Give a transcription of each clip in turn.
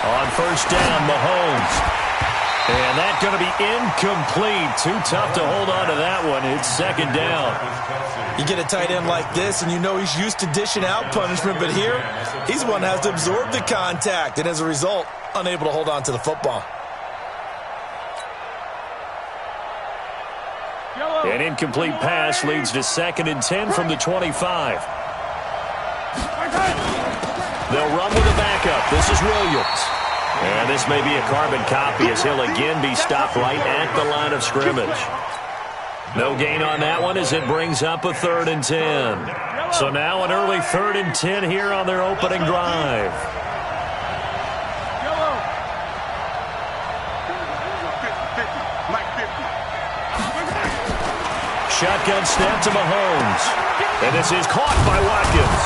On first down, Mahomes. And that's going to be incomplete. Too tough to hold on to that one. It's second down. You get a tight end like this, and you know he's used to dishing out punishment, but here, he's the one that has to absorb the contact, and as a result, unable to hold on to the football. An incomplete pass leads to 2nd and 10 from the 25. They'll run with a backup. This is Williams. And this may be a carbon copy as he'll again be stopped right at the line of scrimmage. No gain on that one as it brings up a 3rd and 10. So now an early 3rd and 10 here on their opening drive. Shotgun snap to Mahomes. And this is caught by Watkins.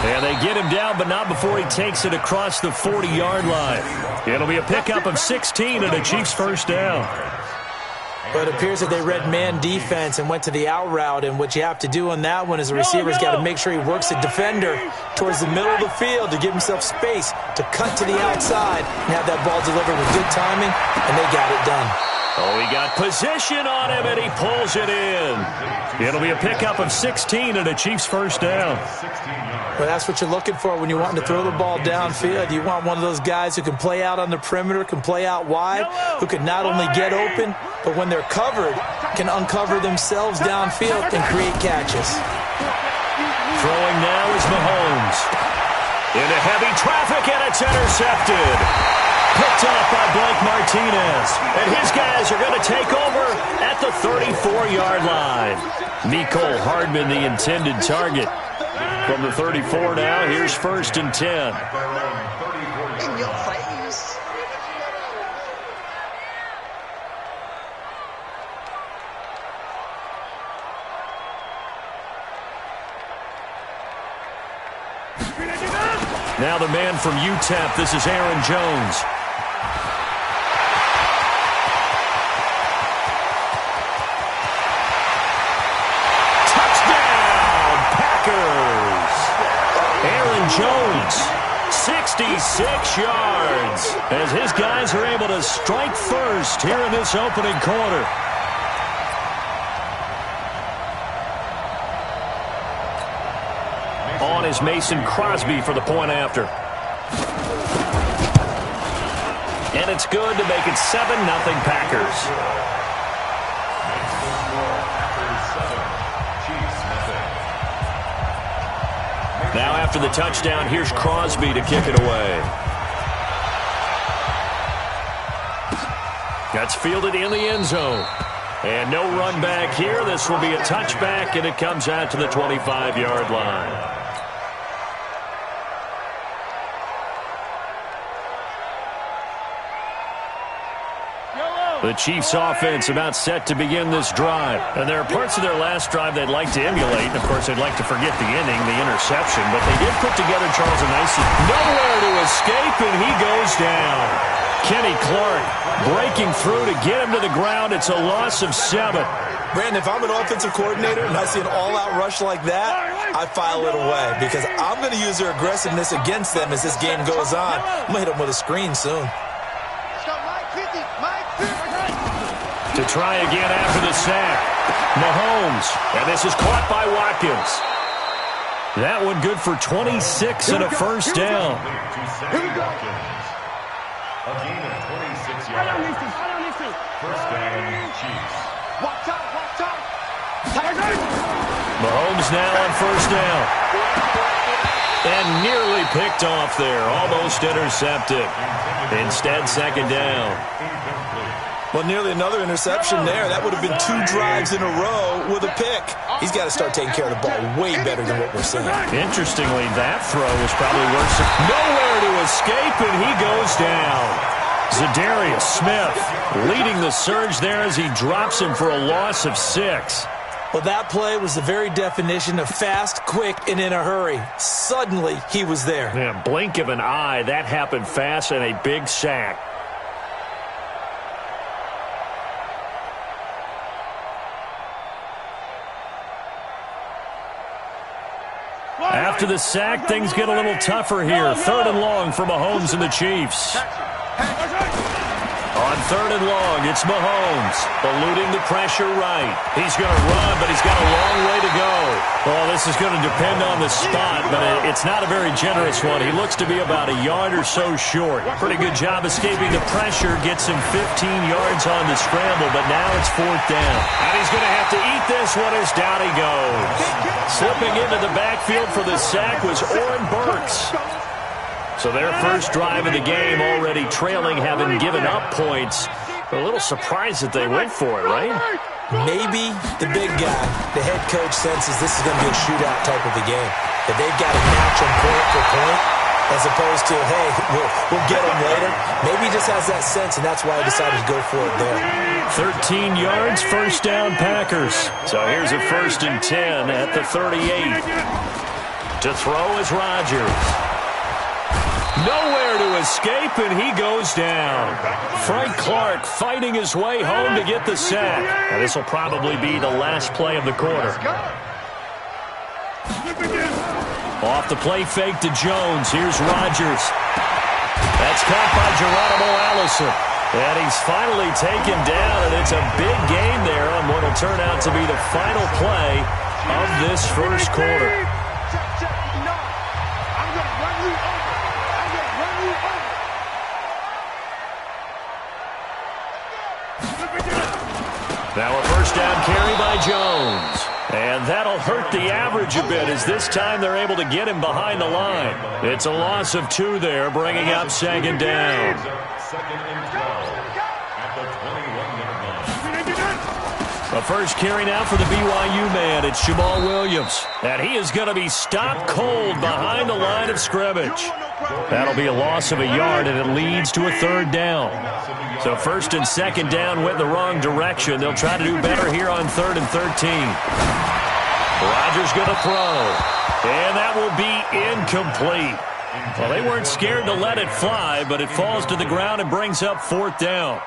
And they get him down, but not before he takes it across the 40-yard line. It'll be a pickup of 16 and a Chiefs first down. But it appears that they read man defense and went to the out route, and what you have to do on that one is the receiver's got to make sure he works the defender towards the middle of the field to give himself space to cut to the outside and have that ball delivered with good timing, and they got it done. Oh, he got position on him, and he pulls it in. It'll be a pickup of 16 and a Chiefs first down. Well, that's what you're looking for when you're wanting to throw the ball downfield. You want one of those guys who can play out on the perimeter, can play out wide, who can not only get open, but when they're covered, can uncover themselves downfield and create catches. Throwing now is Mahomes. Into heavy traffic, and it's intercepted. Picked off by Blake Martinez. And his guys are going to take over at the 34-yard line. Mecole Hardman, the intended target. From the 34 now, here's 1st and 10. In your face. Now the man from UTEP, this is Aaron Jones. Touchdown, Packers! Aaron Jones, 66 yards, as his guys are able to strike first here in this opening quarter. On is Mason Crosby for the point after. And it's good to make it 7-0 Packers. Now after the touchdown, here's Crosby to kick it away. That's fielded in the end zone. And no run back here. This will be a touchback, and it comes out to the 25-yard line. The Chiefs offense about set to begin this drive. And there are parts of their last drive they'd like to emulate. Of course, they'd like to forget the inning, the interception. But they did put together Charles and Nicey. Nowhere to escape, and he goes down. Kenny Clark breaking through to get him to the ground. It's a loss of 7. Brandon, if I'm an offensive coordinator and I see an all-out rush like that, I file it away because I'm going to use their aggressiveness against them as this game goes on. I'm going to hit them with a screen soon. To try again after the sack. Mahomes. And this is caught by Watkins. That one good for 26 and a first down. Here we go. A gain of 26 yards. First down, Chiefs. Watch out, watch out. Mahomes now on first down. And nearly picked off there. Almost intercepted. Instead, second down. Well, nearly another interception there. That would have been 2 drives in a row with a pick. He's got to start taking care of the ball way better than what we're seeing. Interestingly, that throw was probably worse. Nowhere to escape, and he goes down. Zadarius Smith leading the surge there as he drops him for a loss of 6. Well, that play was the very definition of fast, quick, and in a hurry. Suddenly, he was there. Yeah, blink of an eye. That happened fast and a big sack. After the sack, things get a little tougher here. 3rd and long for Mahomes and the Chiefs. On 3rd and long, it's Mahomes, eluding the pressure right. He's going to run, but he's got a long way to go. Well, this is going to depend on the spot, but it's not a very generous one. He looks to be about a yard or so short. Pretty good job escaping the pressure, gets him 15 yards on the scramble, but now it's 4th down. And he's going to have to eat this one as down he goes. Slipping into the backfield for the sack was Oren Burks. So their first drive of the game already trailing, having given up points. A little surprised that they went for it, right? Maybe the big guy, the head coach, senses this is going to be a shootout type of a game. That they've got to match them point for point, as opposed to, hey, we'll get them later. Maybe he just has that sense, and that's why he decided to go for it there. 13 yards, 1st down Packers. So here's a 1st and 10 at the 38. To throw is Rodgers. Nowhere to escape, and he goes down. Frank Clark fighting his way home to get the sack. Now, this will probably be the last play of the quarter. Off the play fake to Jones. Here's Rodgers. That's caught by Geronimo Allison. And he's finally taken down, and it's a big game there on what will turn out to be the final play of this first quarter. Now a 1st down carry by Jones. And that'll hurt the average a bit, as this time they're able to get him behind the line. It's a loss of 2 there, bringing up 2nd down. 2nd and 12 at the 21-yard line. A first carry now for the BYU man. It's Jamal Williams. And he is going to be stopped cold behind the line of scrimmage. That'll be a loss of a yard, and it leads to a 3rd down. So 1st and 2nd down went in the wrong direction. They'll try to do better here on 3rd and 13. Rodgers going to throw. And that will be incomplete. Well, they weren't scared to let it fly, but it falls to the ground and brings up 4th down.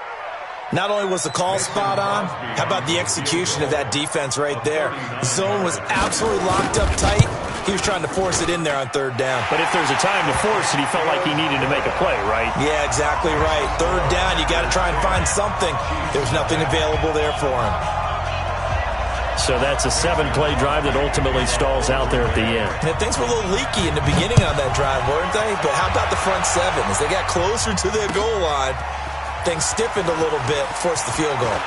Not only was the call spot on, how about the execution of that defense right there? Zone was absolutely locked up tight. He was trying to force it in there on 3rd down. But if there's a time to force it, he felt like he needed to make a play, right? Yeah, exactly right. 3rd down, you got to try and find something. There's nothing available there for him. So that's a 7-play drive that ultimately stalls out there at the end. And things were a little leaky in the beginning on that drive, weren't they? But how about the front 7? As they got closer to their goal line, things stiffened a little bit, forced the field goal.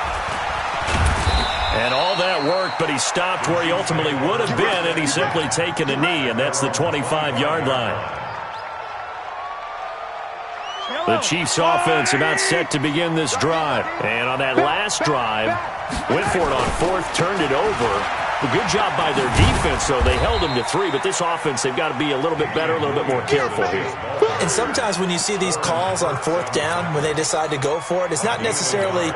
And all that worked, but he stopped where he ultimately would have been, and he's simply taken a knee, and that's the 25-yard line. The Chiefs offense about set to begin this drive. And on that last drive, went for it on 4th, turned it over. A good job by their defense, though. They held them to 3, but this offense, they've got to be a little bit better, a little bit more careful here. And sometimes when you see these calls on 4th down, when they decide to go for it, it's not necessarily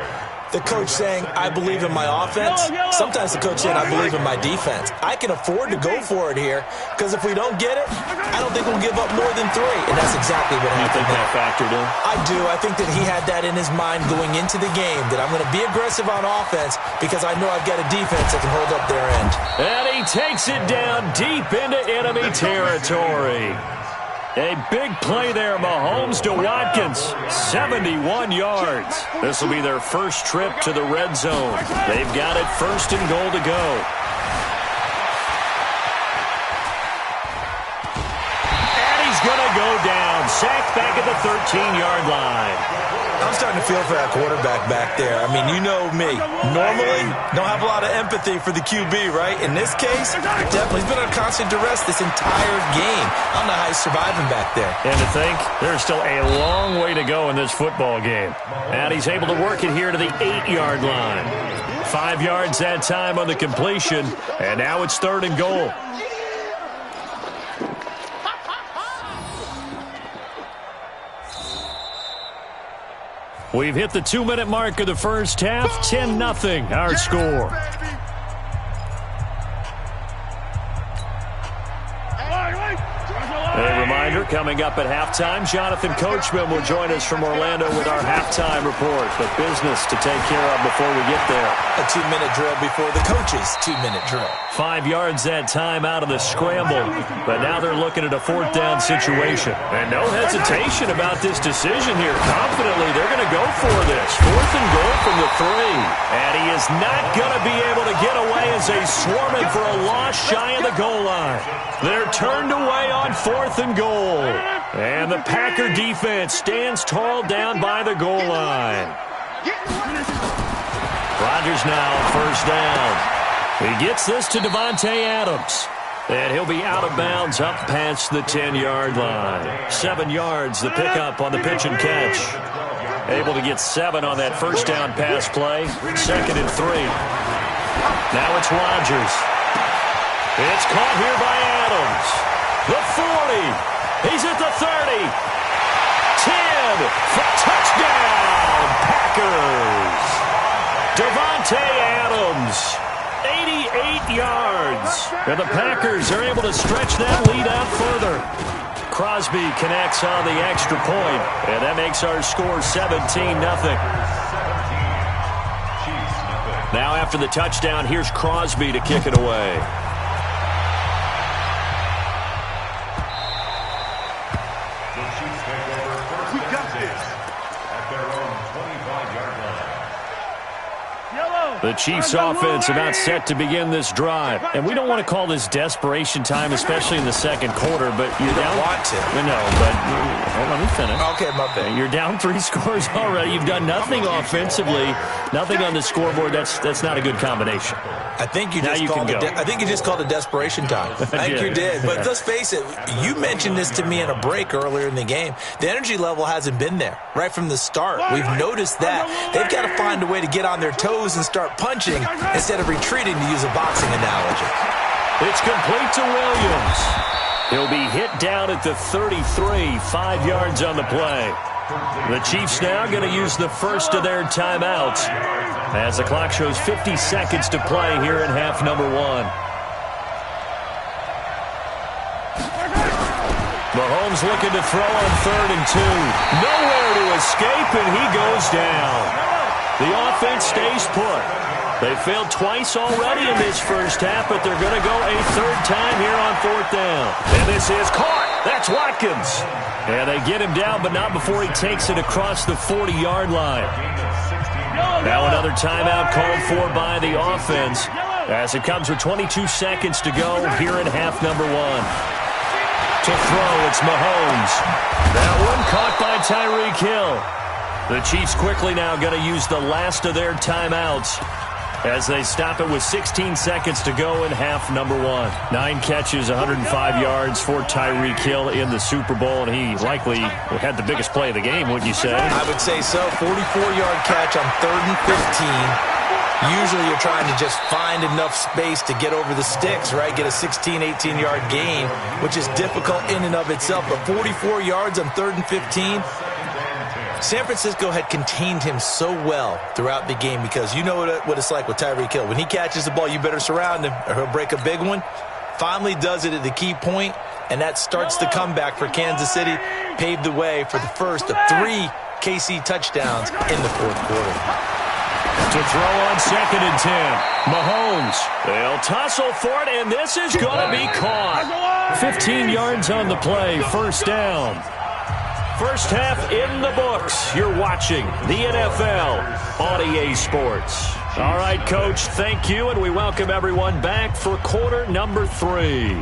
the coach saying, I believe in my offense. Sometimes the coach saying, I believe in my defense. I can afford to go for it here, because if we don't get it, I don't think we'll give up more than 3. And that's exactly what happened. You think that factored in? I do. I think that he had that in his mind going into the game, that I'm going to be aggressive on offense because I know I've got a defense that can hold up their end. And he takes it down deep into enemy territory. A big play there, Mahomes to Watkins, 71 yards. This will be their first trip to the red zone. They've got it 1st and goal to go. And he's going to go down, sacked back at the 13-yard line. I'm starting to feel for that quarterback back there. I mean, you know me. Normally, don't have a lot of empathy for the QB, right? In this case, definitely. He's been on constant duress this entire game. I don't know how he's surviving back there. And to think, there's still a long way to go in this football game. And he's able to work it here to the 8-yard line. 5 yards that time on the completion, and now it's 3rd and goal. We've hit the 2-minute mark of the first half. 10-0 our score. A reminder, reminder, coming up at halftime, Jonathan Coachman will join us from Orlando with our halftime report. But business to take care of before we get there. A 2-minute drill before the coach's 2-minute drill. 5 yards that time out of the scramble. But now they're looking at a 4th down situation. And no hesitation about this decision here. Confidently, they're going to go for this. 4th and goal from the 3. And he is not going to be able to get away as they swarm him for a loss shy of the goal line. They're turned away on 4th and goal. And the Packer defense stands tall down by the goal line. Rodgers now on 1st down. He gets this to Davante Adams. And he'll be out of bounds up past the 10-yard line. 7 yards, the pickup on the pitch and catch. Able to get 7 on that 1st down pass play. 2nd and 3. Now it's Rodgers. It's caught here by Adams. The 40. He's at the 30. 10 for touchdown, Packers. Davante Adams, 88 yards. And the Packers are able to stretch that lead out further. Crosby connects on the extra point, and that makes our score 17-0. Now after the touchdown, here's Crosby to kick it away. The Chiefs offense about set to begin this drive. And we don't want to call this desperation time, especially in the 2nd quarter, but you don't want to. No, but let me finish. Okay, my bad. You're down 3 scores already. You've done nothing offensively, nothing on the scoreboard. That's not a good combination. I think you just called it desperation time. I think you did. But let's face it, you mentioned this to me in a break earlier in the game. The energy level hasn't been there right from the start. We've noticed that. They've got to find a way to get on their toes and start punching instead of retreating, to use a boxing analogy. It's complete to Williams. He'll be hit down at the 33, 5 yards on the play. The Chiefs now going to use the first of their timeouts as the clock shows 50 seconds to play here in half number 1. Mahomes looking to throw on 3rd and 2. Nowhere to escape, and he goes down. The offense stays put. They failed twice already in this first half, but they're going to go a 3rd time here on 4th down. And this is caught. That's Watkins. And they get him down, but not before he takes it across the 40-yard line. Now another timeout called for by the offense as it comes with 22 seconds to go here in half number 1. To throw, it's Mahomes. That one caught by Tyreek Hill. The Chiefs quickly now going to use the last of their timeouts as they stop it with 16 seconds to go in half number 1. 9 catches, 105 yards for Tyreek Hill in the Super Bowl, and he likely had the biggest play of the game, wouldn't you say? I would say so. 44-yard catch on 3rd and 15. Usually you're trying to just find enough space to get over the sticks, right? Get a 16, 18-yard gain, which is difficult in and of itself. But 44 yards on 3rd and 15, San Francisco had contained him so well throughout the game because you know what it's like with Tyreek Hill. When he catches the ball, you better surround him or he'll break a big one. Finally does it at the key point, and that starts the comeback for Kansas City, paved the way for the first of 3 KC touchdowns in the 4th quarter. To throw on 2nd and 10. Mahomes. They'll tussle for it, and this is going to be caught. 15 yards on the play, 1st down. First half in the books. You're watching the NFL on EA Sports. All right, Coach, thank you, and we welcome everyone back for quarter number 3.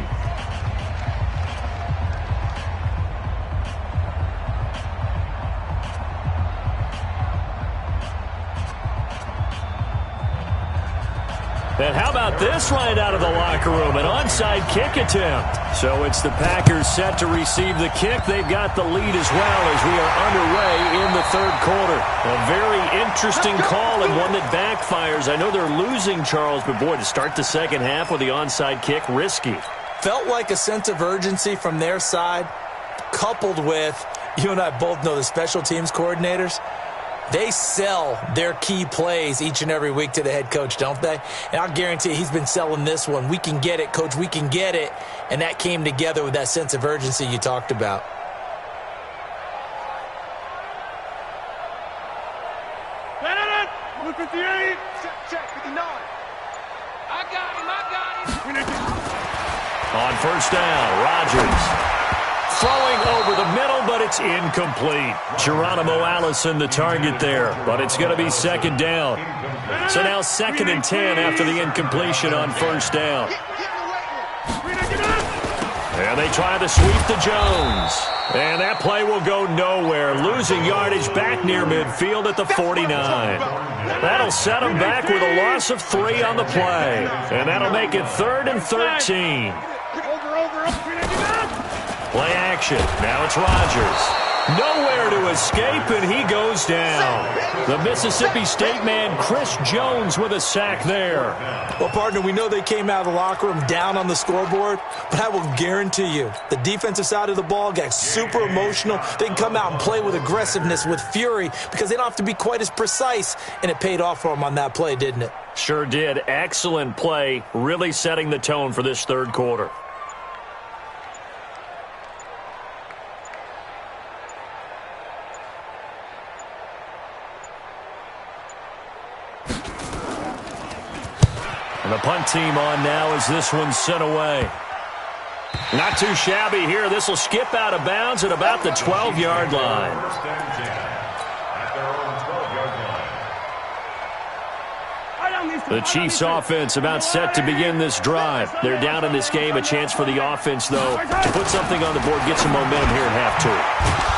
And how about this right out of the locker room? An onside kick attempt. So it's the Packers set to receive the kick. They've got the lead as well as we are underway in the 3rd quarter. A very interesting call and one that backfires. I know they're losing, Charles, but boy, to start the 2nd half with the onside kick, risky. Felt like a sense of urgency from their side, coupled with, you and I both know the special teams coordinators. They sell their key plays each and every week to the head coach, don't they? And I'll guarantee he's been selling this one. We can get it, coach, we can get it. And that came together with that sense of urgency you talked about. Check 59. I got him. On first down, Rodgers throwing over the middle, but it's incomplete. Geronimo Allison the target there, but it's going to be second down. So now 2nd and 10 after the incompletion on first down. And they try to sweep to Jones. And that play will go nowhere, losing yardage back near midfield at the 49. That'll set them back with a loss of 3 on the play. And that'll make it 3rd and 13. Play action. Now it's Rodgers. Nowhere to escape, and he goes down. The Mississippi State man, Chris Jones, with a sack there. Well, partner, we know they came out of the locker room down on the scoreboard, but I will guarantee you the defensive side of the ball got super emotional. They can come out and play with aggressiveness, with fury, because they don't have to be quite as precise, and it paid off for them on that play, didn't it? Sure did. Excellent play, really setting the tone for this third quarter. And the punt team on now as this one's sent away. Not too shabby here. This will skip out of bounds at about the 12-yard line. The Chiefs offense about set to begin this drive. They're down in this game. A chance for the offense, though, to put something on the board, get some momentum here at half 2.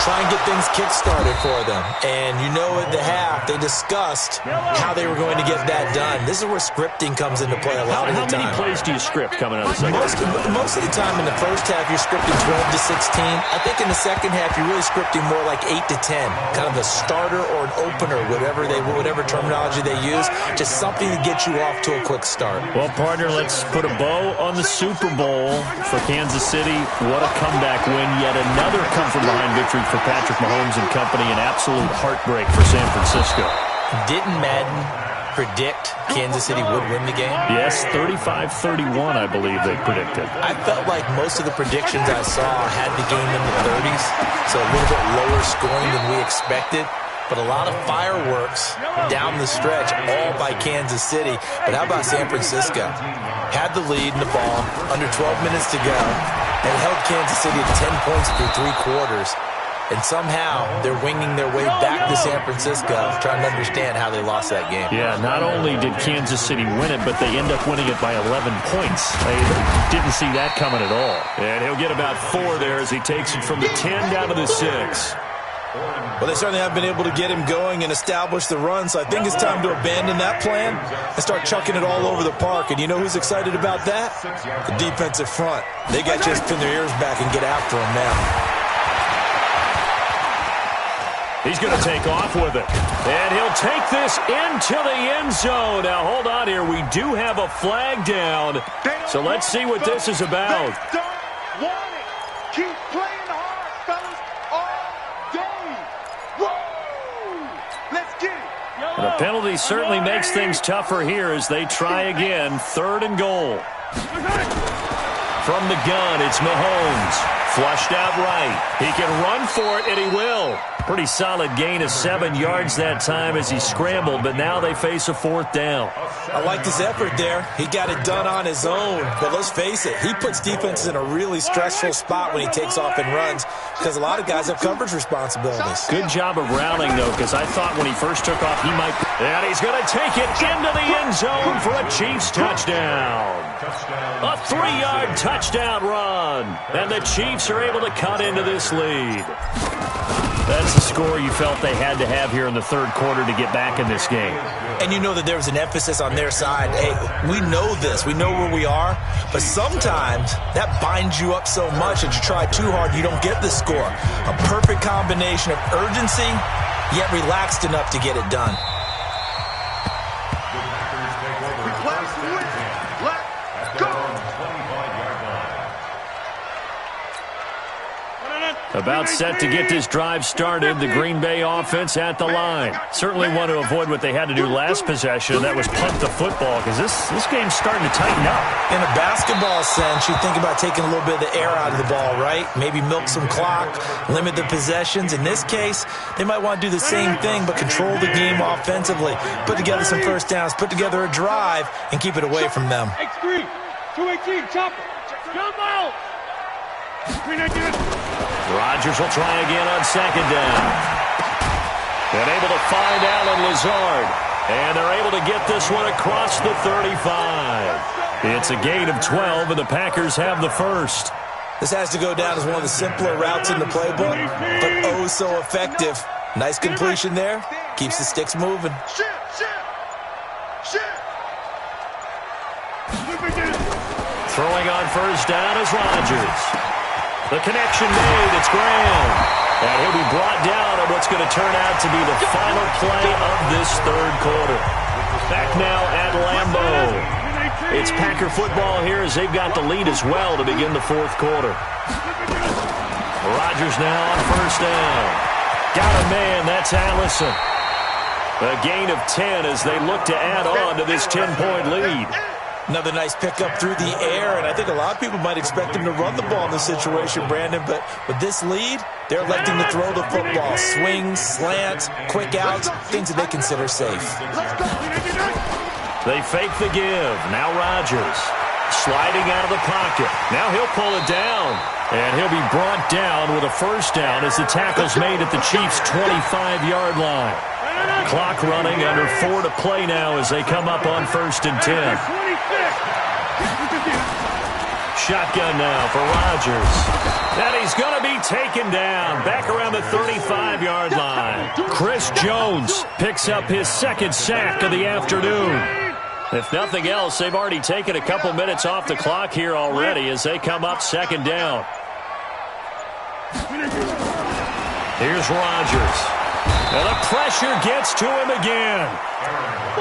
Try and get things kick-started for them. And you know at the half, they discussed how they were going to get that done. This is where scripting comes into play a lot of the time. How many plays do you script coming out of the second half? Most of the time in the first half, you're scripting 12 to 16. I think in the second half, you're really scripting more like 8 to 10. Kind of a starter or an opener, whatever terminology they use. Just something to get you off to a quick start. Well, partner, let's put a bow on the Super Bowl for Kansas City. What a comeback win. Yet another come-from-behind victory for Patrick Mahomes and company. An absolute heartbreak for San Francisco. Didn't Madden predict Kansas City would win the game? Yes, 35-31, I believe they predicted. I felt like most of the predictions I saw had the game in the 30s, so a little bit lower scoring than we expected. But a lot of fireworks down the stretch, all by Kansas City. But how about San Francisco? Had the lead in the ball, under 12 minutes to go, and held Kansas City to 10 points through 3 quarters. And somehow they're winging their way back to San Francisco, trying to understand how they lost that game. Yeah, not only did Kansas City win it, but they end up winning it by 11 points. They didn't see that coming at all. And he'll get about 4 there as he takes it from the 10 down to the 6. Well, they certainly haven't been able to get him going and establish the run, so I think it's time to abandon that plan and start chucking it all over the park. And you know who's excited about that? The defensive front. They got just pin their ears back and get after him now. He's going to take off with it. And he'll take this into the end zone. Now, hold on here. We do have a flag down. So let's see what this is about. They don't want it. Keep playing hard, fellas, all day. Woo! Let's get it. And a penalty certainly makes things tougher here as they try again. 3rd and goal. From the gun, it's Mahomes. Flushed out right. He can run for it, and he will. Pretty solid gain of 7 yards that time as he scrambled, but now they face a 4th down. I like his effort there. He got it done on his own. But let's face it, he puts defenses in a really stressful spot when he takes off and runs because a lot of guys have coverage responsibilities. Good job of rallying, though, because I thought when he first took off, he might. And he's going to take it into the end zone for a Chiefs touchdown. A 3-yard touchdown run. And the Chiefs are able to cut into this lead. That's the score you felt they had to have here in the third quarter to get back in this game. And you know that there was an emphasis on their side. Hey, we know this. We know where we are. But sometimes that binds you up so much that you try too hard, you don't get the score. A perfect combination of urgency, yet relaxed enough to get it done. About set to get this drive started. The Green Bay offense at the line. Certainly want to avoid what they had to do last possession. That was punt the football, because this game's starting to tighten up. In a basketball sense, you think about taking a little bit of the air out of the ball, right? Maybe milk some clock, limit the possessions. In this case, they might want to do the same thing, but control the game offensively. Put together some first downs, put together a drive, and keep it away from them. X3, 218, chopper. Jump out. Rodgers will try again on second down. And able to find Allen Lazard. And they're able to get this one across the 35. It's a gain of 12, and the Packers have the first. This has to go down as one of the simpler routes in the playbook, but oh so effective. Nice completion there. Keeps the sticks moving. Throwing on first down is Rodgers. The connection made. It's Graham. And he'll be brought down on what's going to turn out to be the final play of this third quarter. Back now at Lambeau. It's Packer football here as they've got the lead as well to begin the fourth quarter. Rodgers now on first down. Got a man. That's Allison. A gain of 10 as they look to add on to this 10-point lead. Another nice pickup through the air, and I think a lot of people might expect him to run the ball in this situation, Brandon, but with this lead, they're electing to throw the football. Swings, slants, quick outs, things that they consider safe. They fake the give. Now Rodgers sliding out of the pocket. Now he'll pull it down, and he'll be brought down with a first down as the tackle's made at the Chiefs' 25-yard line. Clock running, under 4 to play now as they come up on first and 10. Shotgun now for Rodgers. And he's going to be taken down back around the 35-yard line. Chris Jones picks up his second sack of the afternoon. If nothing else, they've already taken a couple minutes off the clock here already as they come up second down. Here's Rodgers. And the pressure gets to him again.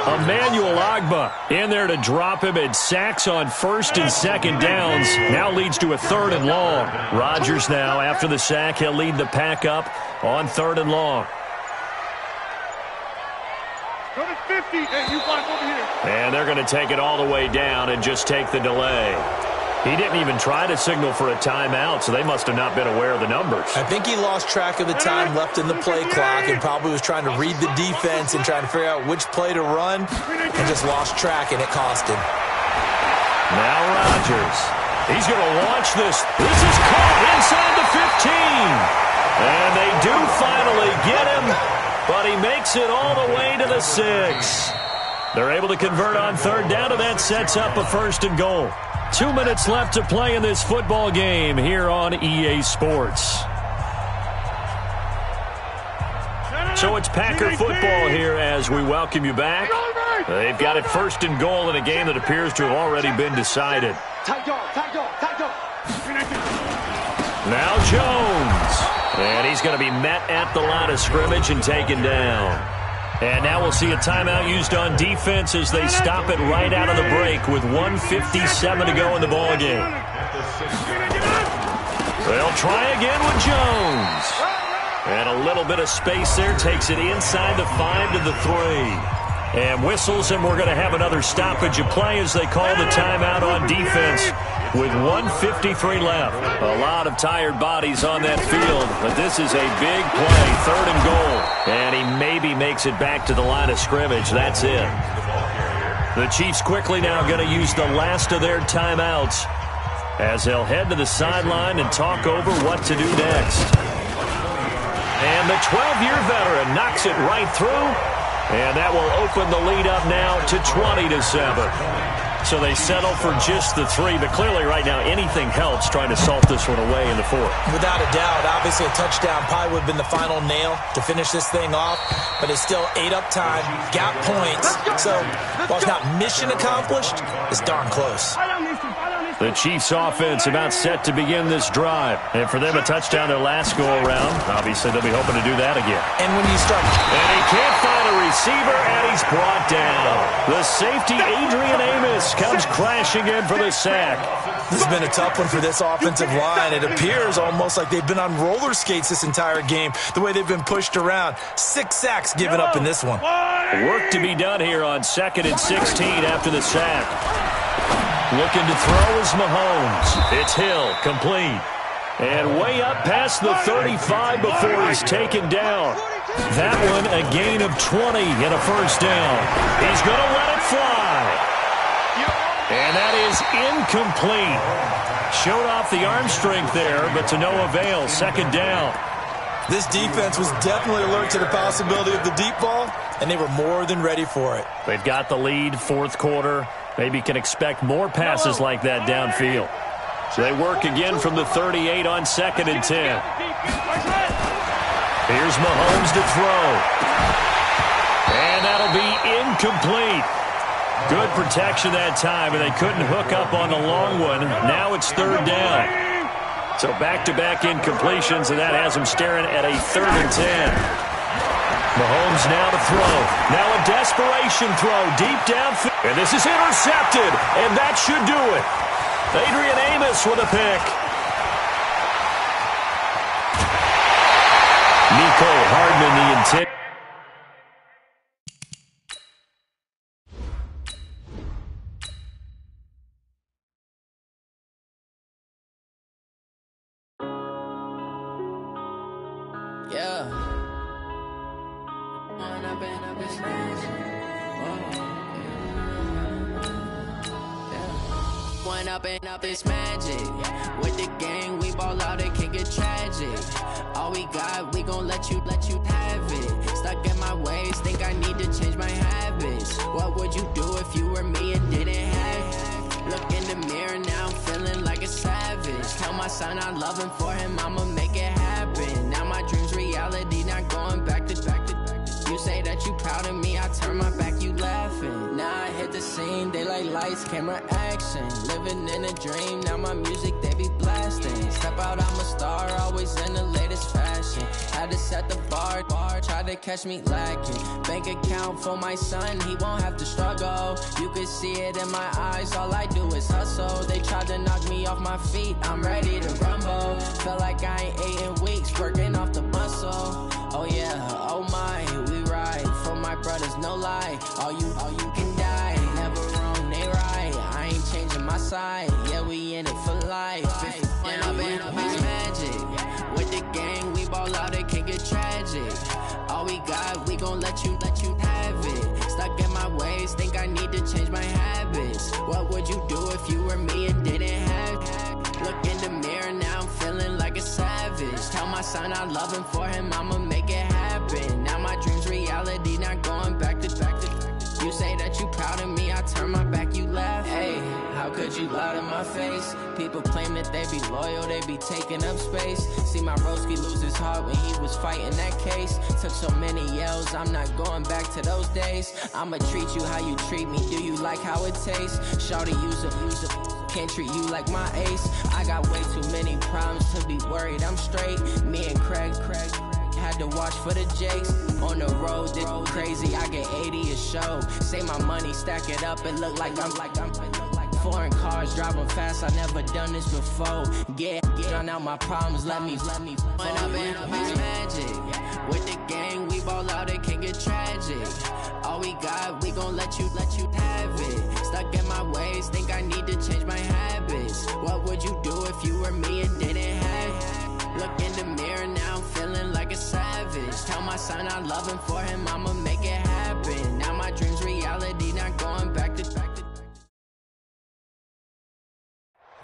Emmanuel Ogbah in there to drop him, and sacks on first and second downs. Now leads to a third and long. Rodgers now, after the sack, he'll lead the pack up on third and long. Go to 50. Hey, you block over here. And they're going to take it all the way down and just take the delay. He didn't even try to signal for a timeout, so they must have not been aware of the numbers. I think he lost track of the time left in the play clock and probably was trying to read the defense and trying to figure out which play to run and just lost track, and it cost him. Now Rodgers. He's going to launch this. This is caught inside the 15. And they do finally get him, but he makes it all the way to the 6. They're able to convert on third down, and that sets up a first and goal. 2 minutes left to play in this football game here on EA Sports. So it's Packer football here as we welcome you back. They've got it first and goal in a game that appears to have already been decided. Now Jones. And he's going to be met at the line of scrimmage and taken down. And now we'll see a timeout used on defense as they stop it right out of the break with 1:57 to go in the ballgame. They'll try again with Jones. And a little bit of space there takes it inside the 5 to the 3. And whistles, and we're going to have another stoppage of play as they call the timeout on defense with 1:53 left. A lot of tired bodies on that field, but this is a big play, third and goal. And he maybe makes it back to the line of scrimmage. That's it. The Chiefs quickly now going to use the last of their timeouts as they'll head to the sideline and talk over what to do next. And the 12-year veteran knocks it right through. And that will open the lead up now to 20-7. So they settle for just the 3, but clearly right now anything helps trying to salt this one away in the 4th. Without a doubt, obviously a touchdown probably would have been the final nail to finish this thing off, but it's still 8 up time, got points. So while it's not mission accomplished, it's darn close. The Chiefs offense about set to begin this drive. And for them, a touchdown their last go-around. Obviously, they'll be hoping to do that again. And when you start... And he can't find a receiver, and he's brought down. The safety, Adrian Amos, comes crashing in for the sack. This has been a tough one for this offensive line. It appears almost like they've been on roller skates this entire game, the way they've been pushed around. 6 sacks given up in this one. Work to be done here on 2nd and 16 after the sack. Looking to throw is Mahomes. It's Hill, complete. And way up past the 35 before he's taken down. That one a gain of 20 and a first down. He's going to let it fly. And that is incomplete. Showed off the arm strength there, but to no avail. 2nd down. This defense was definitely alert to the possibility of the deep ball, and they were more than ready for it. They've got the lead, 4th quarter. Maybe can expect more passes like that downfield. So they work again from the 38 on 2nd and 10. Here's Mahomes to throw. And that'll be incomplete. Good protection that time, and they couldn't hook up on the long one. Now it's 3rd down. So back-to-back incompletions, and that has them staring at a 3rd and 10. Mahomes now to throw. Now a desperation throw deep downfield. And this is intercepted, and that should do it. Adrian Amos with a pick. Nico Hardman, the intent. Up this magic. With the gang, we ball out, it can get tragic. All we got, we gon' let you have it. Stuck in my ways, think I need to change my habits. What would you do if you were me and didn't have it? Look in the mirror, now I'm feeling like a savage. Tell my son I love him, for him I'ma make it happen. Now my dream's reality, not going back to. You say that you proud of me, I turn my back, you laughing. Now I hit the scene, they like lights, camera, action. Living in a dream, now my music, they be blasting. Step out, I'm a star, always in the latest fashion. Had to set the bar, try to catch me lacking. Bank account for my son, he won't have to struggle. You can see it in my eyes, all I do is hustle. They tried to knock me off my feet, I'm ready to rumble. Felt like I ain't ate in weeks, working off the muscle. Oh yeah, oh my, we ride for my brothers, no lie. All you can die, never wrong, they right. I ain't changing my side, yeah, we in it for life. When up it's magic. With the gang, we ball out, it can get tragic. All we got, we gon' let you have it. Stuck in my ways, think I need to change my habits. What would you do if you were me and didn't have it? Look in the mirror, now I'm feeling like a savage. Tell my son I love him, for him I'ma make it happen. Now my dream's reality, not going back to. You say that you proud of me, I turn my back, you laugh. Hey, how could you lie to my face? People claim that they be loyal, they be taking up space. See my broski lose his heart when he was fighting that case. Took so many yells, I'm not going back to those days. I'ma treat you how you treat me, do you like how it tastes? Shawty, use a can't treat you like my ace. I got way too many problems to be worried, I'm straight. Me and Craig had to watch for the Jakes. On the road, this crazy, I get 80 a show. Say my money, stack it up, it look like I'm foreign cars, driving fast, I never done this before. Drown out my problems, let me When up it's magic. With the gang, we ball out, it can get tragic. All we got, we gon' let you have it. Stuck in my ways, think I need to change my habits. What would you do if you were me and didn't have it? Look in the mirror, now I'm feeling like a savage. Tell my son I love him, for him I'ma make it happen. Now my dream's reality, not going back to.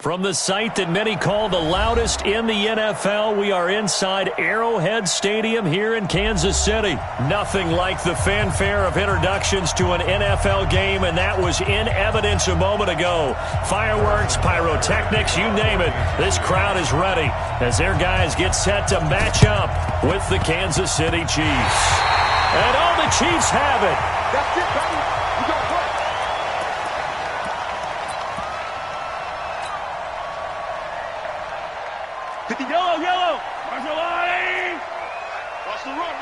From the site that many call the loudest in the NFL, we are inside Arrowhead Stadium here in Kansas City. Nothing like the fanfare of introductions to an NFL game, and that was in evidence a moment ago. Fireworks, pyrotechnics, you name it. This crowd is ready as their guys get set to match up with the Kansas City Chiefs. And all the Chiefs have it. That's it, baby. We got work. Get the yellow. Watch the line. Watch the run.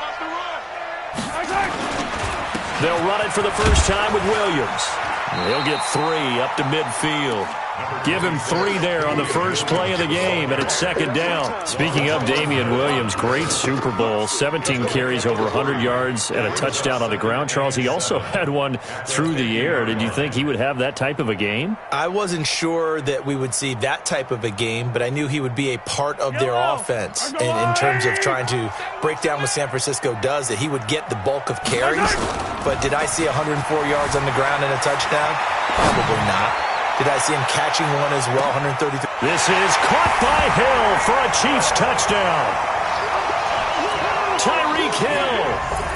Nice. They'll run it for the first time with Williams. He'll get 3 up to midfield. Give him 3 there on the first play of the game, and it's second down. Speaking of Damian Williams, great Super Bowl, 17 carries, over 100 yards, and a touchdown on the ground. Charles, he also had one through the air. Did you think he would have that type of a game? I wasn't sure that we would see that type of a game, but I knew he would be a part of their offense in terms of trying to break down what San Francisco does, that he would get the bulk of carries. But did I see 104 yards on the ground and a touchdown? Probably not. Did I see him catching one as well, 133? This is caught by Hill for a Chiefs touchdown. Tyreek Hill,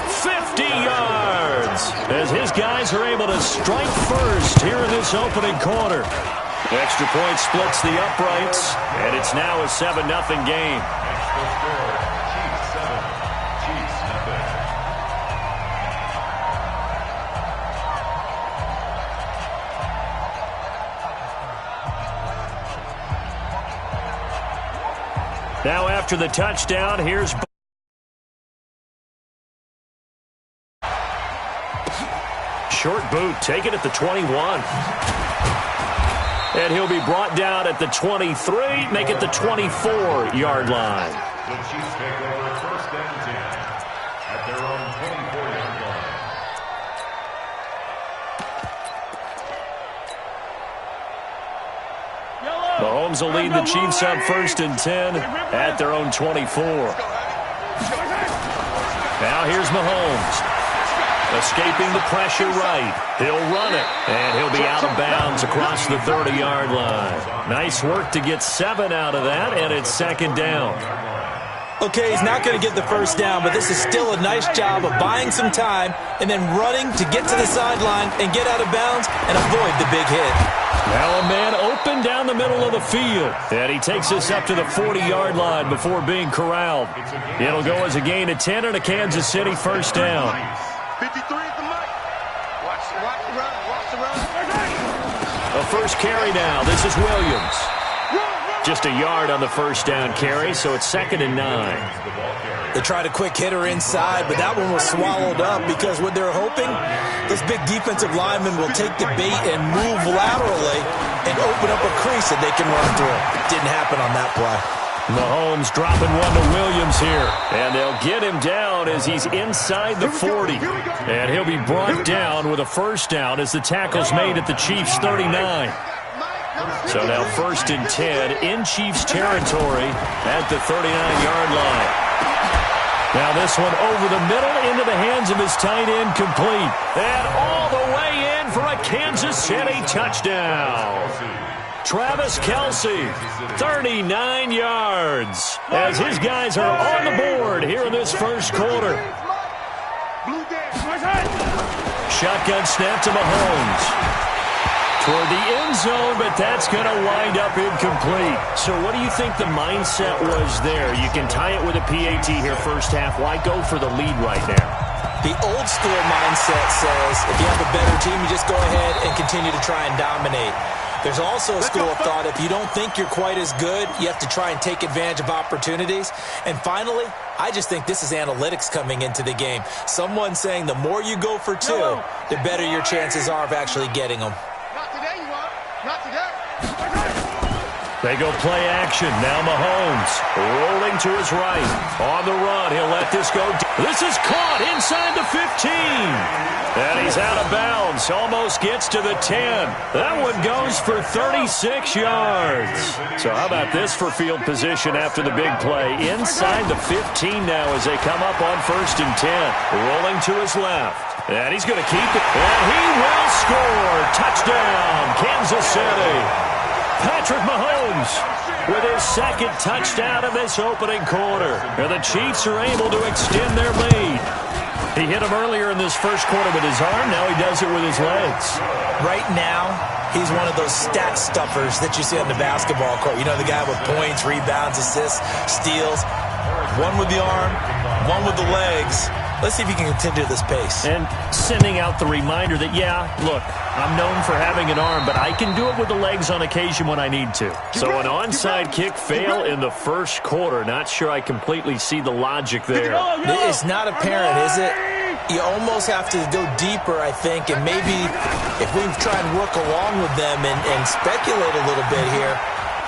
50 yards, as his guys are able to strike first here in this opening quarter. Extra point splits the uprights, and it's now a 7-0 game. Chiefs 7, Chiefs nothing. Now after the touchdown, here's short boot taken at the 21. And he'll be brought down at the 23, make it the 24-yard line. The Chiefs take over first and 10 at their own 24-yard line. Mahomes will lead the Chiefs up first and 10 at their own 24. Now here's Mahomes. Escaping the pressure right. He'll run it, and he'll be out of bounds across the 30-yard line. Nice work to get 7 out of that, and it's second down. Okay, he's not going to get the first down, but this is still a nice job of buying some time and then running to get to the sideline and get out of bounds and avoid the big hit. Now a man open down the middle of the field, and he takes us up to the 40-yard line before being corralled. It'll go as a gain of 10 and a Kansas City first down. 53 is the mic. Watch the run. Watch the run. A first carry now. This is Williams. Just a yard on the first down carry, so it's second and 9. They tried a quick hitter inside, but that one was swallowed up because what they're hoping, those big defensive linemen will take the bait and move laterally and open up a crease that they can run through. Didn't happen on that play. Mahomes dropping one to Williams here. And they'll get him down as he's inside the 40. And he'll be brought down with a first down as the tackle's made at the Chiefs' 39. So now first and 10 in Chiefs territory at the 39-yard line. Now this one over the middle into the hands of his tight end, complete. And all the way in for a Kansas City touchdown. Travis Kelce, 39 yards, as his guys are on the board here in this first quarter. Shotgun snap to Mahomes. Toward the end zone, but that's going to wind up incomplete. So what do you think the mindset was there? You can tie it with a PAT here first half. Why go for the lead right now? The old school mindset says if you have a better team, you just go ahead and continue to try and dominate. There's also a school of thought, if you don't think you're quite as good, you have to try and take advantage of opportunities. And finally, I just think this is analytics coming into the game. Someone saying the more you go for 2, the better your chances are of actually getting them. Not today, you are. Not today. They go play action. Now Mahomes rolling to his right. On the run, he'll let this go. This is caught inside the 15. And he's out of bounds. Almost gets to the 10. That one goes for 36 yards. So how about this for field position after the big play? Inside the 15 now as they come up on first and 10. Rolling to his left. And he's going to keep it. And he will score. Touchdown, Kansas City. Patrick Mahomes with his second touchdown of this opening quarter. And the Chiefs are able to extend their lead. He hit him earlier in this first quarter with his arm. Now he does it with his legs. Right now, he's one of those stat stuffers that you see on the basketball court. You know, the guy with points, rebounds, assists, steals. One with the arm, one with the legs. Let's see if he can continue this pace. And sending out the reminder that, yeah, look, I'm known for having an arm, but I can do it with the legs on occasion when I need to. So an onside kick fail in the first quarter. Not sure I completely see the logic there. It's not apparent, is it? you almost have to go deeper, I think, and maybe if we try and work along with them and speculate a little bit here,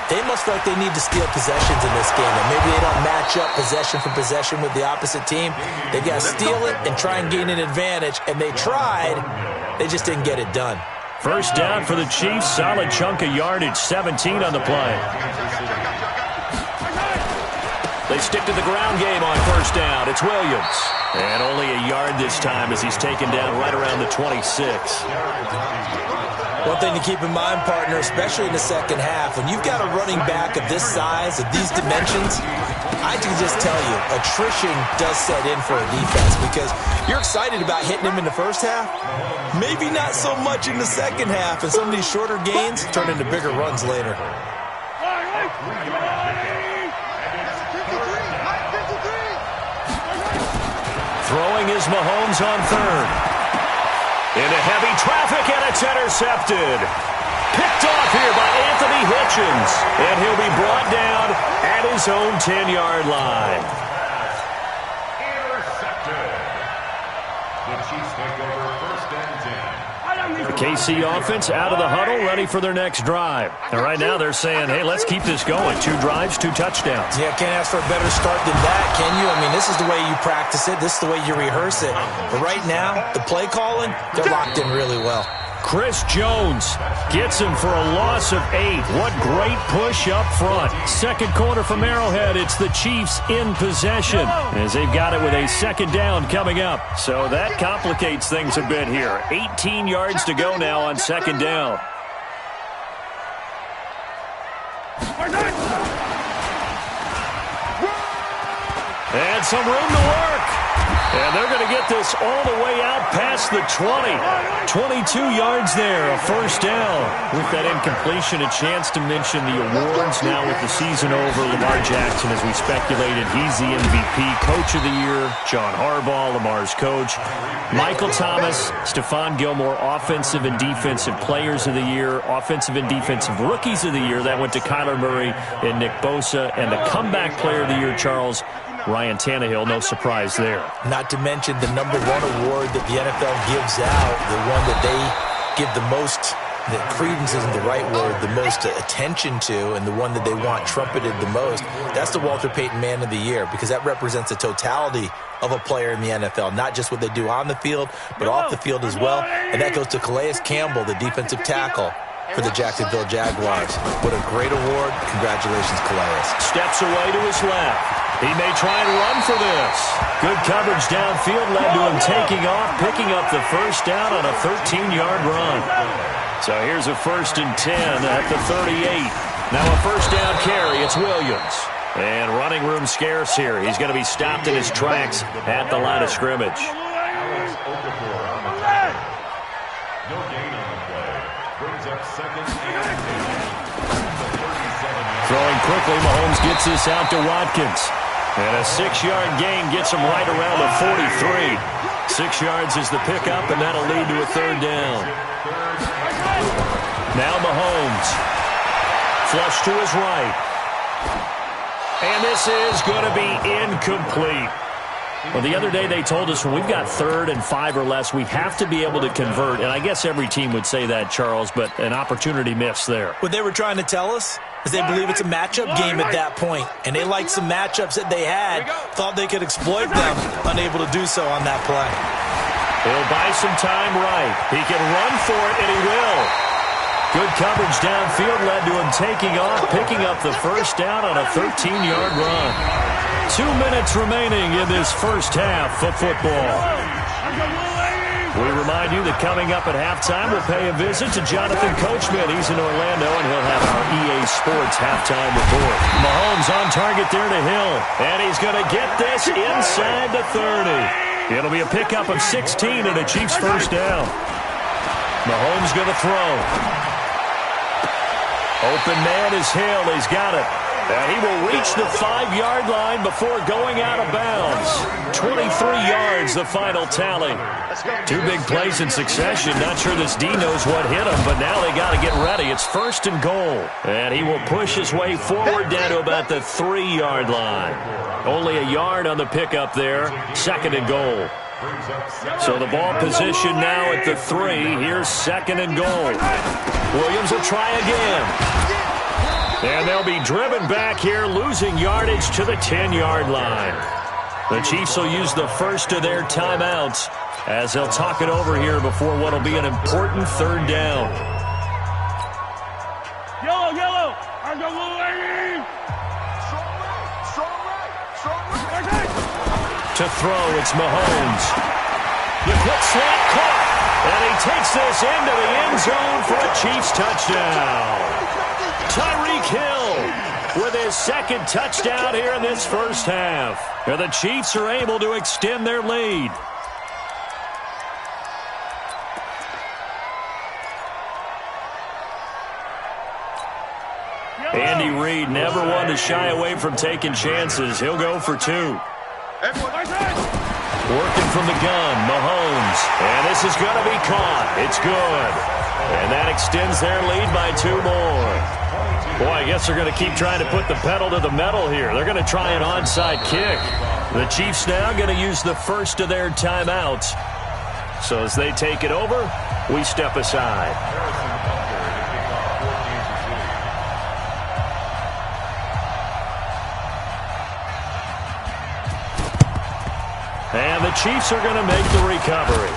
they must feel like they need to steal possessions in this game. And maybe they don't match up possession for possession with the opposite team. They've got to steal it and try and gain an advantage, and they tried. They just didn't get it done. First down for the Chiefs. Solid chunk of yardage, 17 on the play. They stick to the ground game on first down. It's Williams. And only a yard this time as he's taken down right around the 26. One thing to keep in mind, partner, especially in the second half, when you've got a running back of this size, of these dimensions, I can just tell you, attrition does set in for a defense because you're excited about hitting him in the first half, maybe not so much in the second half, and some of these shorter gains turn into bigger runs later. Throwing is Mahomes on third. Into heavy traffic, and it's intercepted. Picked off here by Anthony Hitchens. And he'll be brought down at his own 10-yard line. Intercepted. The Chiefs take over first and 10. The KC offense out of the huddle, ready for their next drive. And right now they're saying, hey, let's keep this going. 2 drives, 2 touchdowns. Yeah, can't ask for a better start than that, can you? I mean, this is the way you practice it. This is the way you rehearse it. But right now, the play calling, they're locked in really well. Chris Jones gets him for a loss of 8. What great push up front. Second quarter from Arrowhead. It's the Chiefs in possession as they've got it with a second down coming up. So that complicates things a bit here. 18 yards to go now on second down. And some room to work. And they're going to get this all the way out past the 20. 22 yards there, a first down. With that incompletion, a chance to mention the awards now with the season over. Lamar Jackson, as we speculated, he's the MVP, Coach of the Year. John Harbaugh, Lamar's coach. Michael Thomas, Stephon Gilmore, Offensive and Defensive Players of the Year. Offensive and Defensive Rookies of the Year. That went to Kyler Murray and Nick Bosa. And the Comeback Player of the Year, Charles, Ryan Tannehill, no surprise there. Not to mention the #1 award that the NFL gives out, the one that they give the most, that credence isn't the right word, the most attention to, and the one that they want trumpeted the most, that's the Walter Payton Man of the Year, because that represents the totality of a player in the NFL, not just what they do on the field, but off the field as well. And that goes to Calais Campbell, the defensive tackle for the Jacksonville Jaguars. What a great award. Congratulations, Calais. Steps away to his left. He may try and run for this. Good coverage downfield led to him taking off, picking up the first down on a 13-yard run. So here's a 1st and 10 at the 38. Now a first down carry. It's Williams. And running room scarce here. He's going to be stopped in his tracks at the line of scrimmage. No gain on the play. Brings up second and 10. Throwing quickly, Mahomes gets this out to Watkins. And a 6-yard gain gets him right around the 43. 6 yards is the pickup, and that'll lead to a third down. Now Mahomes. Flush to his right. And this is going to be incomplete. Well, the other day they told us when we've got 3rd and 5 or less, we have to be able to convert. And I guess every team would say that, Charles, but an opportunity missed there. What they were trying to tell us is they believe it's a matchup game at that point. And they liked some matchups that they had, thought they could exploit them, unable to do so on that play. He'll buy some time right. He can run for it, and he will. Good coverage downfield led to him taking off, picking up the first down on a 13-yard run. 2 minutes remaining in this first half of football. We remind you that coming up at halftime, we'll pay a visit to Jonathan Coachman. He's in Orlando, and he'll have our EA Sports halftime report. Mahomes on target there to Hill, and he's going to get this inside the 30. It'll be a pickup of 16 and a Chiefs first down. Mahomes going to throw. Open man is Hill. He's got it. And he will reach the 5-yard line before going out of bounds. 23 yards, the final tally. 2 big plays in succession. Not sure this D knows what hit him, but now they got to get ready. It's 1st and goal. And he will push his way forward down to about the 3-yard line. Only a yard on the pickup there. 2nd and goal. So the ball position now at the 3. Here's 2nd and goal. Williams will try again. And they'll be driven back here, losing yardage to the 10-yard line. The Chiefs will use the first of their timeouts as they'll talk it over here before what will be an important 3rd down. Yellow. To throw, it's Mahomes. The quick slant caught, and he takes this into the end zone for a Chiefs touchdown. Tyreek Hill with his 2nd touchdown here in this first half. And the Chiefs are able to extend their lead. Andy Reid never one to shy away from taking chances. He'll go for 2. Working from the gun, Mahomes. And this is going to be caught. It's good. And that extends their lead by 2 more. Boy, I guess they're going to keep trying to put the pedal to the metal here. They're going to try an onside kick. The Chiefs now going to use the first of their timeouts. So as they take it over, we step aside. And the Chiefs are going to make the recovery.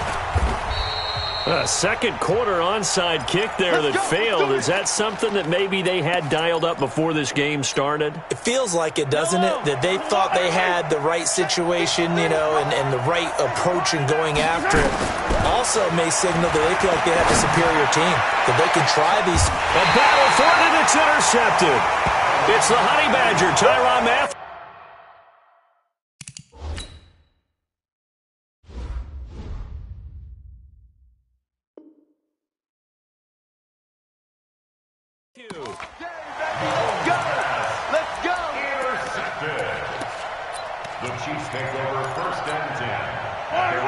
A 2nd quarter onside kick there that failed. Is that something that maybe they had dialed up before this game started? It feels like it, doesn't it? That they thought they had the right situation, and the right approach in going after it. Also may signal that they feel like they have a superior team, that they can try these. A battle for it, and it's intercepted. It's the Honey Badger, Tyrann Mathieu. Let's go. Intercepted. The Chiefs take over 1st and 10.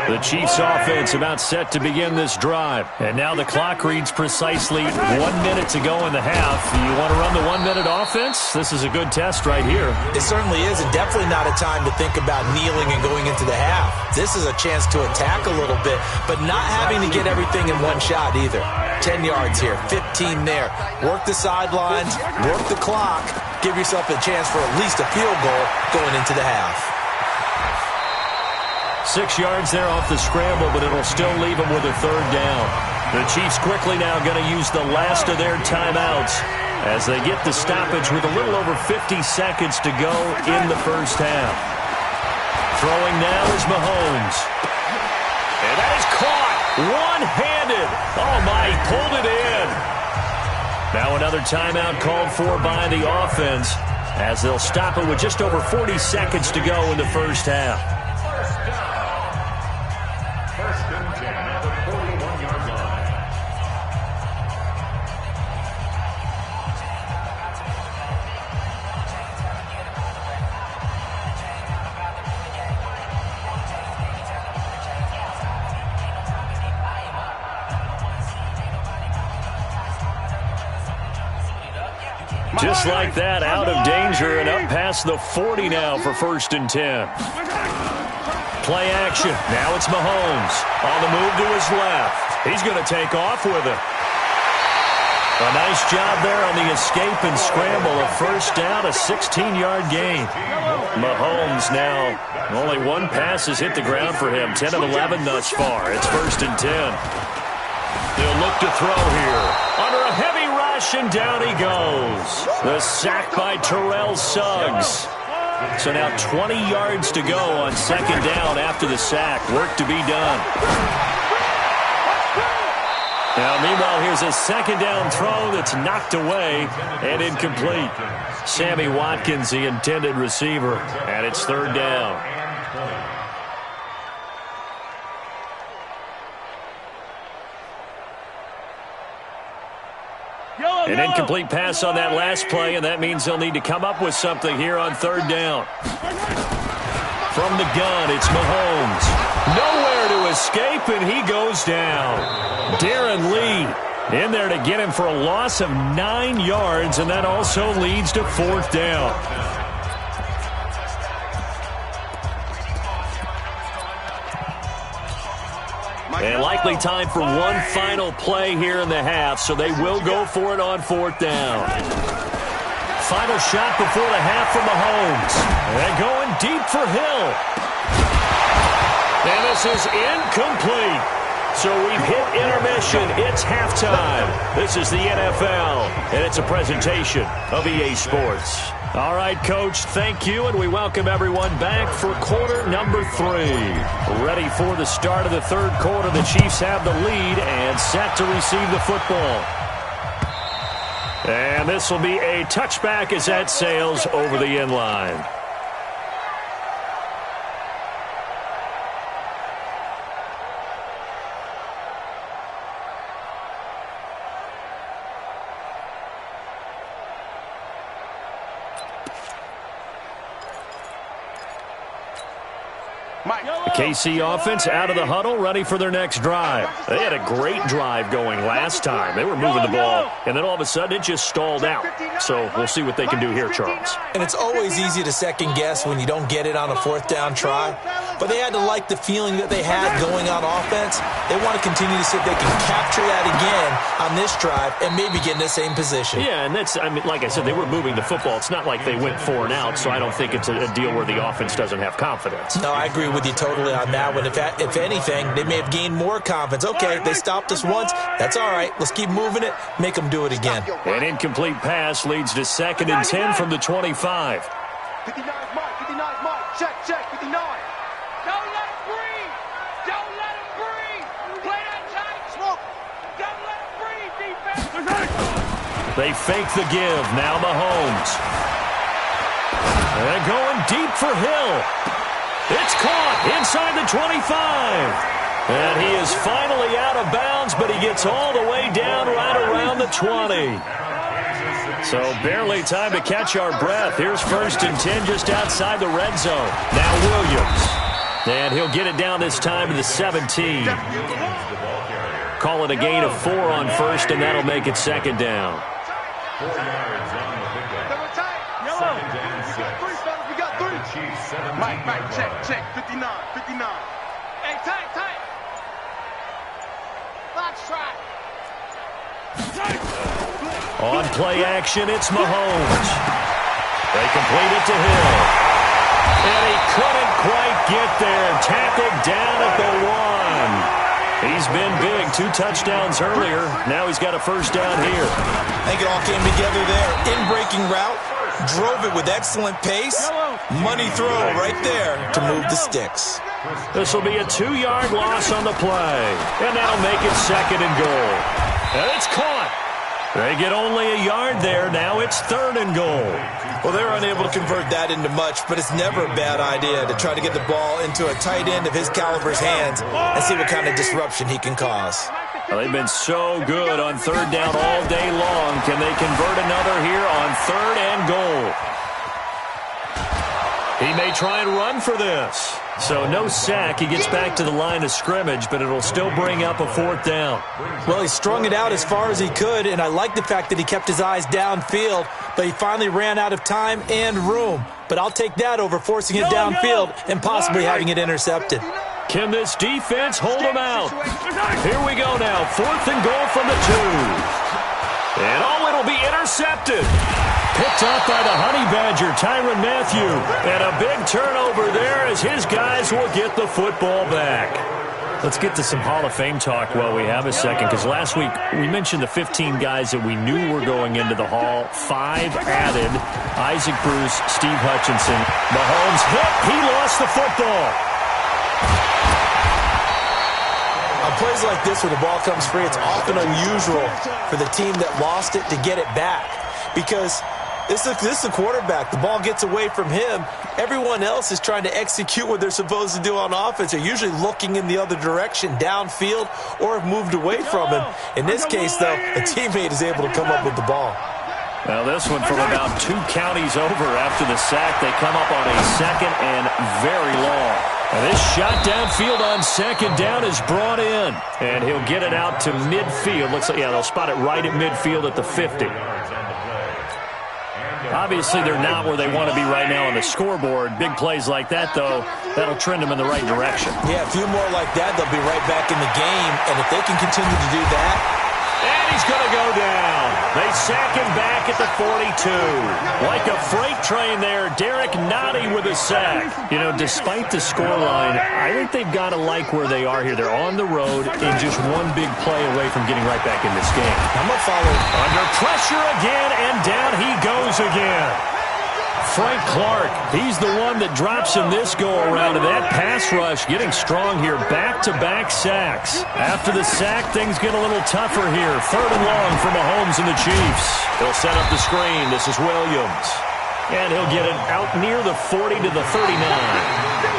The Chiefs offense about set to begin this drive. And now the clock reads precisely 1 minute to go in the half. You want to run the 1-minute offense? This is a good test right here. It certainly is, and definitely not a time to think about kneeling and going into the half. This is a chance to attack a little bit, but not having to get everything in one shot either. 10 yards here, 15 there. Work the sidelines, work the clock. Give yourself a chance for at least a field goal going into the half. 6 yards there off the scramble, but it'll still leave them with a 3rd down. The Chiefs quickly now going to use the last of their timeouts as they get the stoppage with a little over 50 seconds to go in the first half. Throwing now is Mahomes. And that is caught one-handed. Oh, my, he pulled it in. Now another timeout called for by the offense as they'll stop it with just over 40 seconds to go in the first half. Just like that, out of danger and up past the 40 now for 1st and 10. Play action. Now it's Mahomes. On the move to his left. He's going to take off with it. A nice job there on the escape and scramble. A 1st down, a 16-yard gain. Mahomes now, only 1 pass has hit the ground for him. 10 of 11 thus far. It's 1st and 10. They'll look to throw here. Under a heavy rush, and down he goes. The sack by Terrell Suggs. So now 20 yards to go on 2nd down after the sack. Work to be done. Now, meanwhile, here's a 2nd down throw that's knocked away and incomplete. Sammy Watkins, the intended receiver, and it's 3rd down. An incomplete pass on that last play, and that means they'll need to come up with something here on 3rd down. From the gun, it's Mahomes. Nowhere to escape, and he goes down. Darren Lee in there to get him for a loss of 9 yards, and that also leads to 4th down. And likely time for one final play here in the half, so they will go for it on 4th down. Final shot before the half from Mahomes. And going deep for Hill. And this is incomplete. So we've hit intermission. It's halftime. This is the NFL, and it's a presentation of EA Sports. All right, Coach, thank you, and we welcome everyone back for quarter number 3. Ready for the start of the 3rd quarter. The Chiefs have the lead and set to receive the football. And this will be a touchback as that sails over the end line. KC offense out of the huddle, ready for their next drive. They had a great drive going last time. They were moving the ball, and then all of a sudden it just stalled out. So we'll see what they can do here, Charles. And it's always easy to second guess when you don't get it on a 4th down try. But they had to like the feeling that they had going on offense. They want to continue to see if they can capture that again on this drive and maybe get in the same position. Yeah, and that's, I mean, like I said, they were moving the football. It's not like they went 4 and out, so I don't think it's a deal where the offense doesn't have confidence. No, I agree with you totally on that one. If anything, they may have gained more confidence. Okay, they stopped us once. That's all right. Let's keep moving it. Make them do it again. An incomplete pass leads to 2nd and 10 from the 25. 59 Mike, 59 Mike. Check, 59. Don't let him breathe. Don't let him breathe. Play that tight. Smoke. Don't let him breathe, defense. They fake the give. Now Mahomes. And going deep for Hill. It's caught inside the 25. And he is finally out of bounds, but he gets all the way down right around the 20. So barely time to catch our breath. Here's 1st and 10 just outside the red zone. Now Williams. And he'll get it down this time to the 17. Call it a gain of 4 on 1st, and that'll make it 2nd down. 4 yards on the pickup. 2nd and 6. Mike, check, 59. Hey, tight. Box track. On play action, it's Mahomes. They complete it to Hill. And he couldn't quite get there. Tackled down at the 1. He's been big. 2 touchdowns earlier. Now he's got a 1st down here. I think it all came together there. In-breaking route. Drove it with excellent pace. Money throw right there to move the sticks. This will be a 2-yard loss on the play. And that'll make it 2nd and goal. And it's caught. They get only a yard there. Now it's 3rd and goal. Well, they were unable to convert that into much, but it's never a bad idea to try to get the ball into a tight end of his caliber's hands and see what kind of disruption he can cause. Well, they've been so good on 3rd down all day long. Can they convert another here on 3rd and goal? He may try and run for this. So no sack. He gets back to the line of scrimmage, but it'll still bring up a 4th down. Well, he strung it out as far as he could, and I like the fact that he kept his eyes downfield, but he finally ran out of time and room. But I'll take that over forcing it downfield and possibly having it intercepted. Can this defense hold him out? Here we go now. 4th and goal from the 2. And it'll be intercepted. Picked up by the Honey Badger, Tyrann Mathieu. And a big turnover there as his guys will get the football back. Let's get to some Hall of Fame talk while we have a second, because last week we mentioned the 15 guys that we knew were going into the Hall. 5 added. Isaac Bruce, Steve Hutchinson. Mahomes hit. He lost the football. On plays like this where the ball comes free, it's often unusual for the team that lost it to get it back, because this is the quarterback. The ball gets away from him. Everyone else is trying to execute what they're supposed to do on offense. They're usually looking in the other direction, downfield, or have moved away from him. In this case, though, a teammate is able to come up with the ball. Well, this one from about 2 counties over after the sack. They come up on a 2nd and very long. And this shot downfield on 2nd down is brought in. And he'll get it out to midfield. Looks like, yeah, they'll spot it right at midfield at the 50. Obviously, they're not where they want to be right now on the scoreboard. Big plays like that, though, that'll trend them in the right direction. Yeah, a few more like that, they'll be right back in the game. And if they can continue to do that. And he's going to go down. They sack him back at the 42. Like a freight train there, Derek Nottie with a sack. You know, despite the scoreline, I think they've got to like where they are here. They're on the road and just one big play away from getting right back in this game. I'm going to follow. Under pressure again, and down he goes again. Frank Clark, he's the one that drops him this go-around. And that pass rush getting strong here. Back-to-back sacks. After the sack, things get a little tougher here. 3rd and long for Mahomes and the Chiefs. He'll set up the screen. This is Williams. And he'll get it out near the 40 to the 39.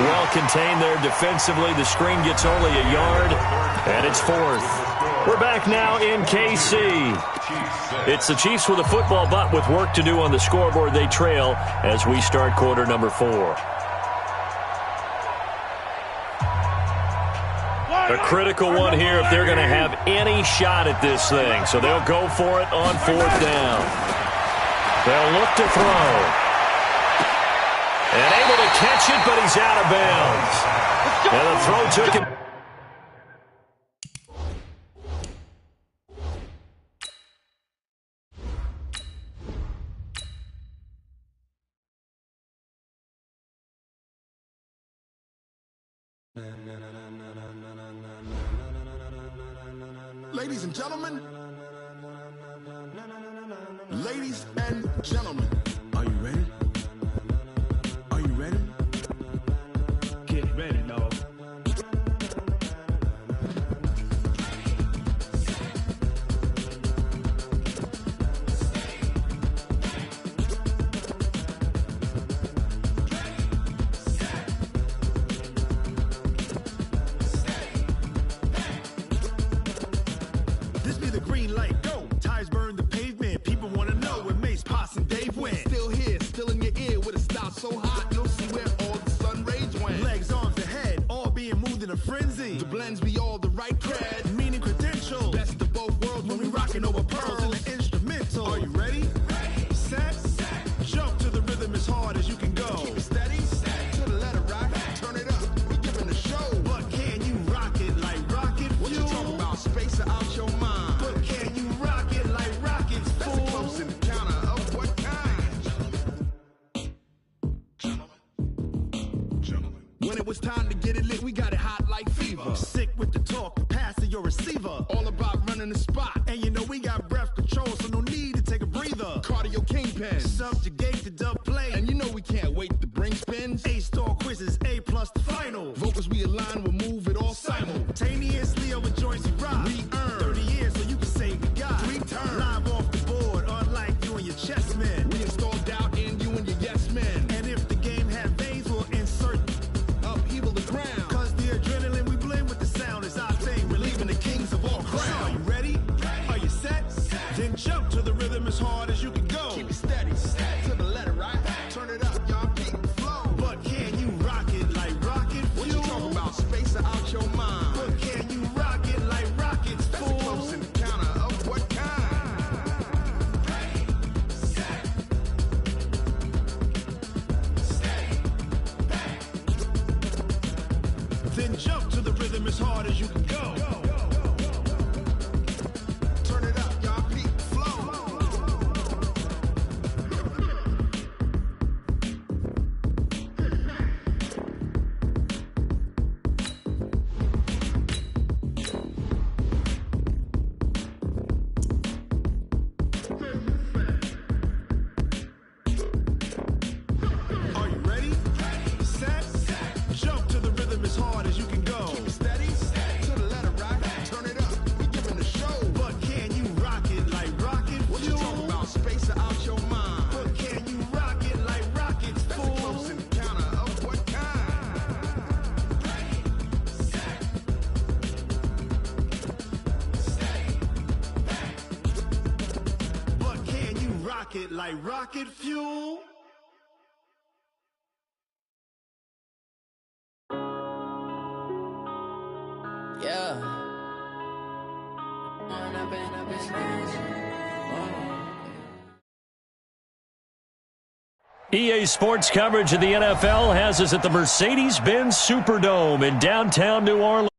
Well contained there defensively. The screen gets only a yard, and it's 4th. We're back now in KC. It's the Chiefs with a football, but with work to do on the scoreboard. They trail as we start quarter number 4. A critical one here if they're going to have any shot at this thing. So they'll go for it on 4th down. They'll look to throw. And able to catch it, but he's out of bounds. And the throw took him. Ladies and gentlemen, ladies and gentlemen, are you ready? Are you ready? Get ready, dog. This be the green light, go. Tires burn the pavement. People want to know where Mace, Poss, and Dave went. Still here, still in your ear with a style so hot, you'll see where all the sun rays went. Legs, arms, the head, all being moved in a frenzy. The blends be all the right cred, meaning credentials. Best of both worlds when we rockin' over pearls in the instrumental. Are you ready? Set, jump to the rhythm as hard as you can go. Keep it steady, to the letter rock, turn it up, we giving a show. But can you rock it like rocket fuel? What you talking about, space or out your mind? But can you rock it like rockets, fool? That's a close encounter of what kind? Gentlemen. When it was time to get it lit, we got it hot like fever. Sick with the talk, the pass to your receiver. All about running the spot. And you know we got breath control, so no need to take a breather. Cardio kingpin, subjugate the dub play. And you know we can't wait to bring spins. A-star quizzes, A+ the final. Vocals we align, we'll move it all simultaneously over joints we rock. We earn 30 years, so you can say we got 3 turns. Live off the board, unlike you and your chess men. We install doubt in you and your yes men. And if the game had veins, we'll insert upheaval the ground. Cause the adrenaline we blend with the sound is our thing. Relieving the kings of all crowns. Are you ready? Are you set? Then jump to the rhythm as hard as you can go. Keep it steady, to the letter right. Turn it up, y'all beat the flow. But can you rock it like rocket fuel? What you talking about, space or out your mind? But can you rock it like rockets, fool? That's a close encounter of what kind? Then jump to the rhythm as hard as you can go. Turn it up, y'all beat the flow. Are you ready? Set, jump to the rhythm as hard as you can go. Keep it steady, to the letter right. Turn it up, we giving a show. But can you rock it like rocket fuel? What you talking about, space or out your mind? But can you rock it like rockets, fool? That's a close encounter of what kind? But can you rock it like rocket fuel? Yeah. Man, I've been EA Sports coverage of the NFL has us at the Mercedes-Benz Superdome in downtown New Orleans.